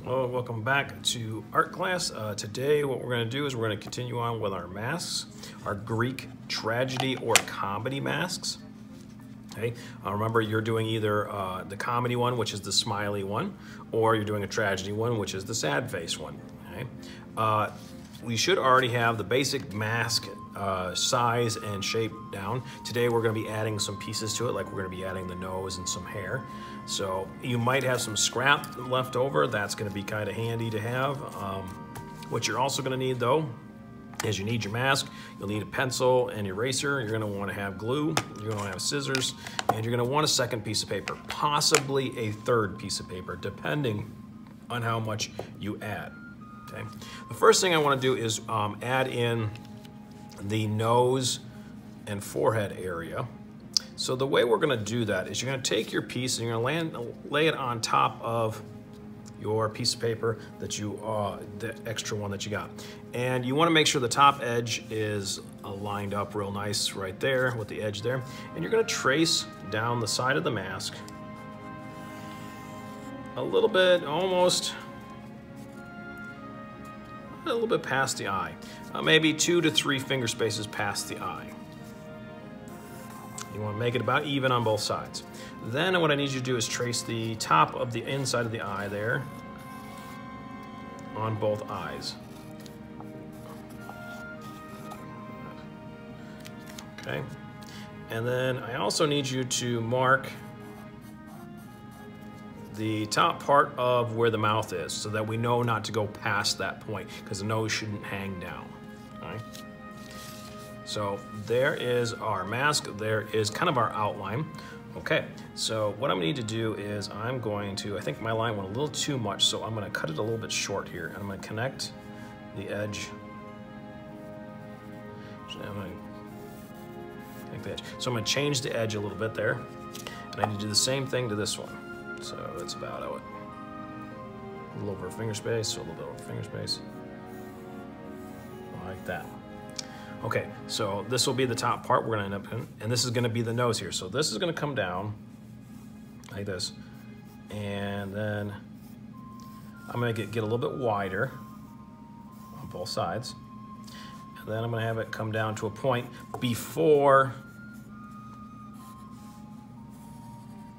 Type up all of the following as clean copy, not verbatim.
Hello, welcome back to art class. Today what we're going to do is we're going to continue on with our masks, our Greek tragedy or comedy masks. Okay, remember you're doing either the comedy one, which is the smiley one, or you're doing a tragedy one, which is the sad face one. Okay, we should already have the basic mask size and shape down. Today we're going to be adding some pieces to it, like we're going to be adding the nose and some hair. So you might have some scrap left over. That's going to be kind of handy to have. What you're also going to need though is you need your mask. You'll need a pencil and eraser. You're going to want to have glue. You're going to want to have scissors, and you're going to want a second piece of paper, possibly a third piece of paper, depending on how much you add. Okay. The first thing I want to do is add in the nose and forehead area. So the way we're going to do that is you're going to take your piece and you're going to lay it on top of your piece of paper that you, the extra one that you got. And you want to make sure the top edge is lined up real nice right there with the edge there. And you're going to trace down the side of the mask a little bit, almost a little bit past the eye. Maybe 2 to 3 finger spaces past the eye. You want to make it about even on both sides. Then what I need you to do is trace the top of the inside of the eye there on both eyes. Okay. And then I also need you to mark the top part of where the mouth is so that we know not to go past that point, because the nose shouldn't hang down. All right. So there is our mask. There is kind of our outline. Okay, so what I'm gonna need to do is I'm going to, I think my line went a little too much, so I'm gonna cut it a little bit short here, and I'm gonna connect the edge. So I'm gonna connect the edge. So I'm gonna change the edge a little bit there, and I need to do the same thing to this one. So it's about a little over a finger space, so a little bit over finger space, like that. Okay, so this will be the top part we're gonna end up in, and this is gonna be the nose here. So this is gonna come down like this, and then I'm gonna get a little bit wider on both sides, and then I'm gonna have it come down to a point before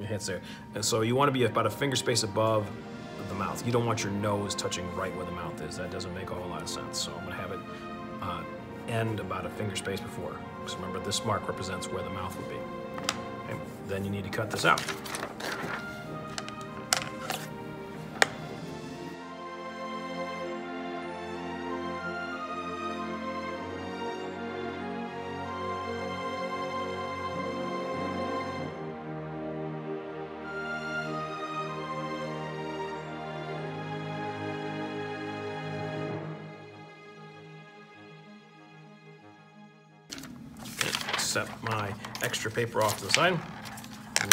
it hits there. And so you wanna be about a finger space above the mouth. You don't want your nose touching right where the mouth is. That doesn't make a whole lot of sense. So I'm gonna have it end about a finger space before. Because remember, this mark represents where the mouth would be. Okay. Then you need to cut this out. Set my extra paper off to the side.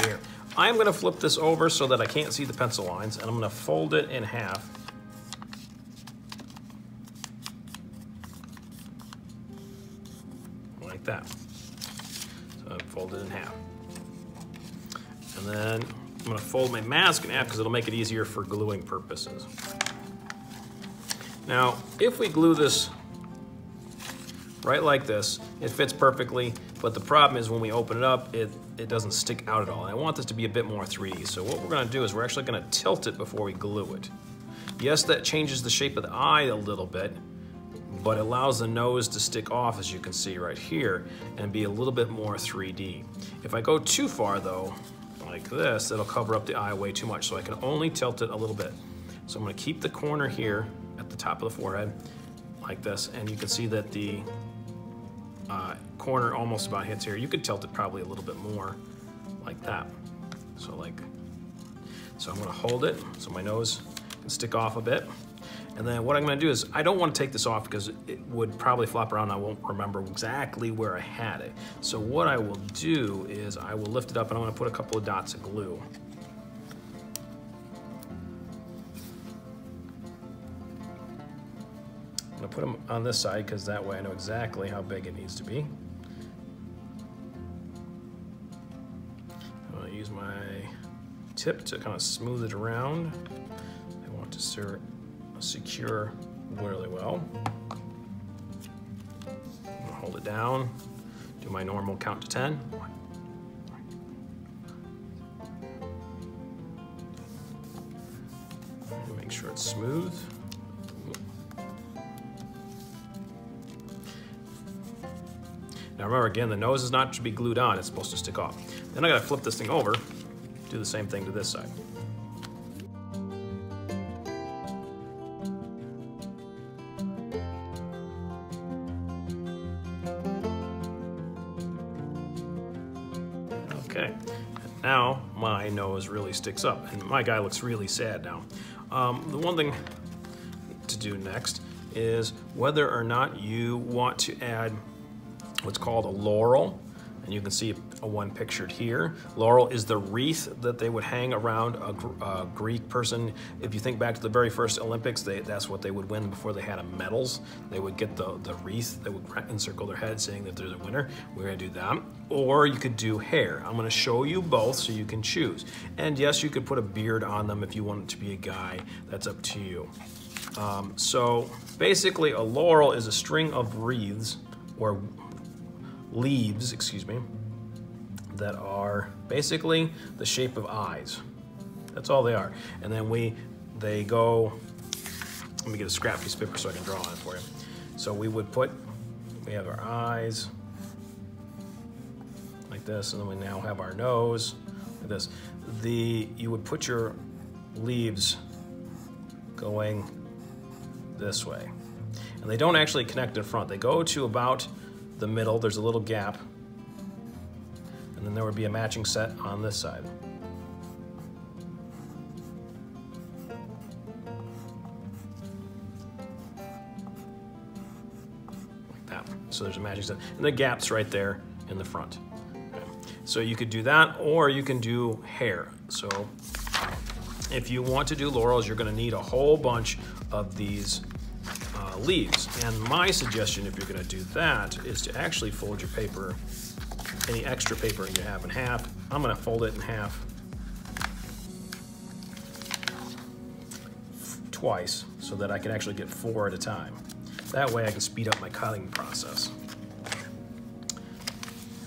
Here. I'm going to flip this over so that I can't see the pencil lines, and I'm going to fold it in half. Like that. So I fold it in half. And then I'm going to fold my mask in half because it'll make it easier for gluing purposes. Now, if we glue this right like this, it fits perfectly, but the problem is when we open it up, it doesn't stick out at all. And I want this to be a bit more 3D. So what we're gonna do is we're actually gonna tilt it before we glue it. Yes, that changes the shape of the eye a little bit, but it allows the nose to stick off, as you can see right here, and be a little bit more 3D. If I go too far though, like this, it'll cover up the eye way too much. So I can only tilt it a little bit. So I'm gonna keep the corner here at the top of the forehead, like this, and you can see that the corner almost about hits here. You could tilt it probably a little bit more, like that. So I'm gonna hold it so my nose can stick off a bit. And then what I'm gonna do is, I don't wanna take this off because it would probably flop around and I won't remember exactly where I had it. So what I will do is I will lift it up and I'm gonna put a couple of dots of glue. I'm gonna put them on this side because that way I know exactly how big it needs to be. I'm gonna use my tip to kind of smooth it around. I want to secure really well. Hold it down, do my normal count to 10. Make sure it's smooth. Now remember, again, the nose is not to be glued on, it's supposed to stick off. Then I gotta flip this thing over, do the same thing to this side. Okay, now my nose really sticks up, and my guy looks really sad now. The one thing to do next is whether or not you want to add what's called a laurel, and you can see one pictured here. Laurel is the wreath that they would hang around a Greek person. If you think back to the very first Olympics, that's what they would win before they had medals. They would get the wreath that would encircle their head saying that there's a winner. We're gonna do that. Or you could do hair. I'm gonna show you both so you can choose. And yes, you could put a beard on them if you want it to be a guy. That's up to you. So basically a laurel is a string of wreaths, or leaves, excuse me, that are basically the shape of eyes. That's all they are. And then they go, let me get a scrap piece of paper so I can draw on it for you. So we have our eyes like this, and then we now have our nose like this. You would put your leaves going this way. And they don't actually connect in front. They go to about the middle, there's a little gap, and then there would be a matching set on this side. Like that. So there's a matching set, and the gap's right there in the front. Okay. So you could do that, or you can do hair. So if you want to do laurels, you're gonna need a whole bunch of these leaves. And my suggestion, if you're gonna do that, is to actually fold your paper, any extra paper you have, in half. I'm gonna fold it in half twice so that I can actually get 4 at a time. That way I can speed up my cutting process.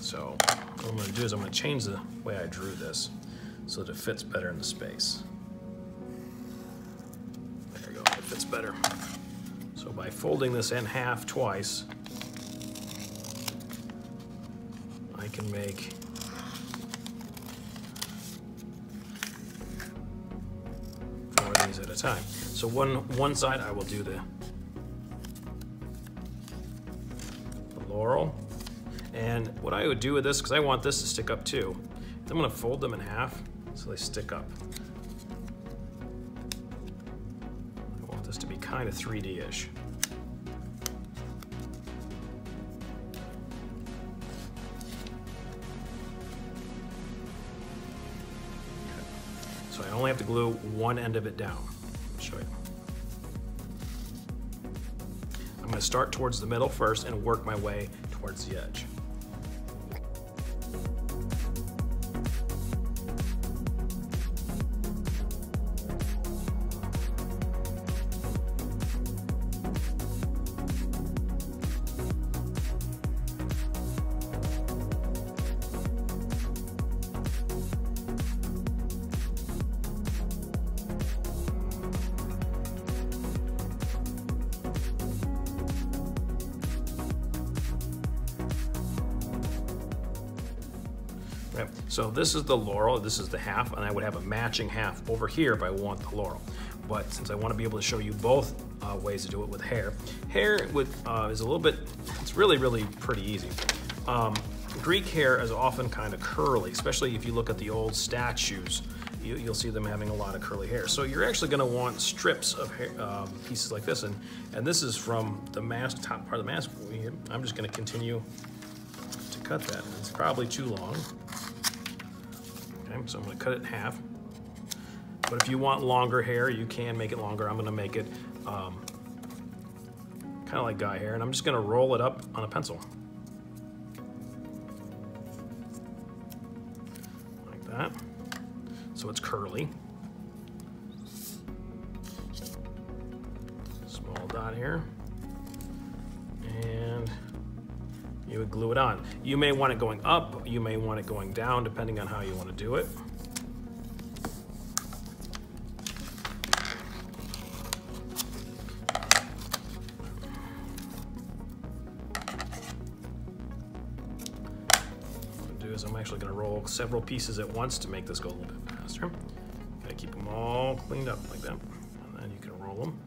So what I'm gonna do is I'm gonna change the way I drew this so that it fits better in the space. There we go, it fits better. So by folding this in half twice, I can make four of these at a time. So one side I will do the laurel. And what I would do with this, because I want this to stick up too, I'm gonna fold them in half so they stick up. I want this to be kind of 3D-ish. So I only have to glue one end of it down. I'll show you. I'm gonna start towards the middle first and work my way towards the edge. So this is the laurel, this is the half, and I would have a matching half over here if I want the laurel. But since I want to be able to show you both ways to do it with hair, is a little bit, it's really pretty easy. Greek hair is often kind of curly, especially if you look at the old statues. You'll see them having a lot of curly hair. So you're actually going to want strips of hair, pieces like this, and this is from the mask, top part of the mask. I'm just going to continue to cut that. It's probably too long. Okay, so I'm going to cut it in half. But if you want longer hair, you can make it longer. I'm going to make it kind of like guy hair, and I'm just going to roll it up on a pencil. Like that. So it's curly. dot here. And you would glue it on. You may want it going up, you may want it going down, depending on how you want to do it. I'm actually going to roll several pieces at once to make this go a little bit faster. Gotta keep them all cleaned up like that, and then you can roll them.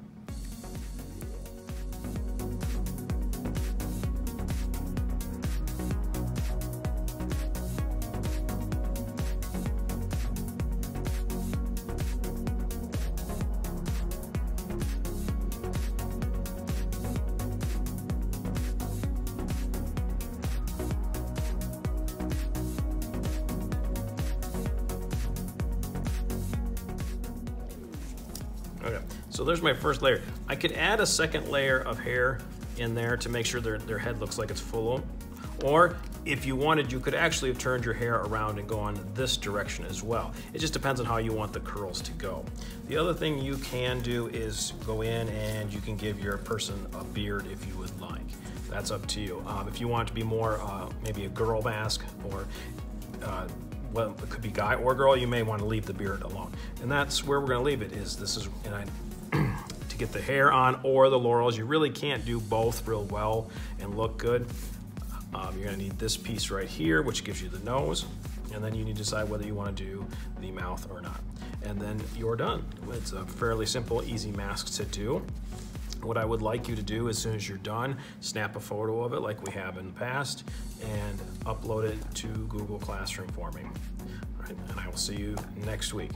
Okay, so there's my first layer. I could add a second layer of hair in there to make sure their head looks like it's full. Or if you wanted, you could actually have turned your hair around and go on this direction as well. It just depends on how you want the curls to go. The other thing you can do is go in and you can give your person a beard if you would like. That's up to you. If you want it to be more maybe a girl mask, or well, it could be guy or girl, you may want to leave the beard alone. And that's where we're going to leave it. To get the hair on or the laurels. You really can't do both real well and look good. You're going to need this piece right here, which gives you the nose, and then you need to decide whether you want to do the mouth or not. And then you're done. It's a fairly simple, easy mask to do. What I would like you to do as soon as you're done, snap a photo of it like we have in the past and upload it to Google Classroom for me. All right, and I will see you next week.